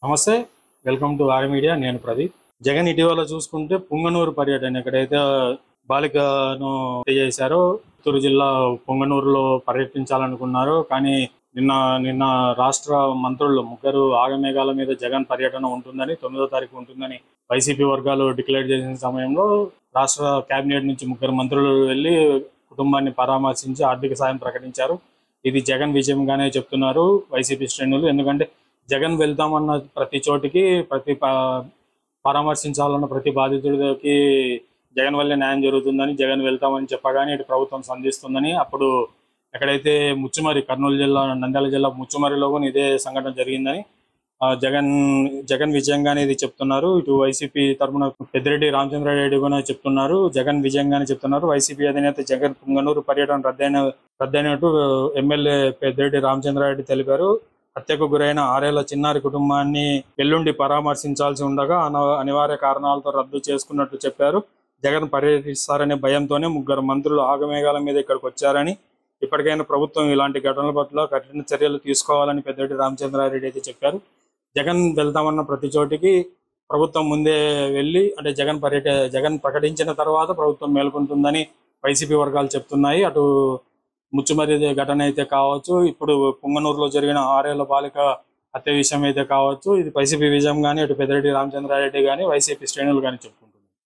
నమస్తే, welcome to are media. నేను ప్రదీప్. జగన్ ఇటీవల చూసుకుంటే పుంగనూరు పర్యటన ఎక్కడైతే బాలికను హత్య చేశారో చిత్తూరు జిల్లా పుంగనూరులో పర్యటించాలనుకున్నారు. కానీ నిన్న రాష్ట్ర మంత్రులు ముగ్గురు ఆగమేఘాల మీద జగన్ పర్యటన ఉంటుందని 9వ తారీఖు ఉంటుందని వైసీపీ వర్గాలు డిక్లేర్ చేసిన సమయంలో రాష్ట్ర కేబినెట్ నుంచి ముగ్గురు మంత్రులు వెళ్లి కుటుంబాన్ని పరామర్శించి ఆర్థిక సాయం ప్రకటించారు. ఇది జగన్ విజయంగానే చెప్తున్నారు వైసీపీ శ్రేణులు. ఎందుకంటే జగన్ వెళ్తామన్న ప్రతి చోటికి పరామర్శించాలన్న ప్రతి బాధితుడికి జగన్ వల్లే న్యాయం జరుగుతుందని, జగన్ వెళ్తామని చెప్పగానే ఇటు ప్రభుత్వం సంధిస్తుందని, అప్పుడు ఎక్కడైతే ముచ్చుమరి కర్నూలు జిల్లా నంద్యాల జిల్లా ముచ్చుమరిలో కూడా ఇదే సంఘటన జరిగిందని జగన్ విజయంగానే ఇది చెప్తున్నారు. ఇటు వైసీపీ తరఫున పెద్దిరెడ్డి రామచంద్రారెడ్డి కూడా చెప్తున్నారు, జగన్ విజయంగానే చెప్తున్నారు. వైసీపీ అధినేత జగన్ పుంగనూరు పర్యటన రద్దయినట్టు ఎమ్మెల్యే పెద్దిరెడ్డి రామచంద్రారెడ్డి తెలిపారు. హత్యకు గురైన 6 ఏళ్ల చిన్నారి కుటుంబాన్ని ఎల్లుండి పరామర్శించాల్సి ఉండగా అనివార్య కారణాలతో రద్దు చేసుకున్నట్లు చెప్పారు. జగన్ పర్యటిస్తారనే భయంతోనే ముగ్గురు మంత్రులు ఆగమేఘాల మీద ఇక్కడికి వచ్చారని, ఇప్పటికైనా ప్రభుత్వం ఇలాంటి ఘటనల పట్ల కఠిన చర్యలు తీసుకోవాలని పెద్దిరెడ్డి రామచంద్రారెడ్డి అయితే చెప్పారు. జగన్ వెళ్తామన్న ప్రతి చోటికి ప్రభుత్వం ముందే వెళ్ళి, అంటే జగన్ ప్రకటించిన తర్వాత ప్రభుత్వం మేల్కొంటుందని వైసీపీ వర్గాలు చెప్తున్నాయి. అటు ముచ్చుమరి ఘటన అయితే కావచ్చు, ఇప్పుడు పుంగనూరులో జరిగిన 6 ఏళ్ల బాలిక హత్య విషయం అయితే కావచ్చు, ఇది వైసీపీ విజయం కానీ, అటు పెద్దిరెడ్డి రామచంద్రారెడ్డి కానీ వైసీపీ శ్రేణులు కానీ చెప్తున్నారు.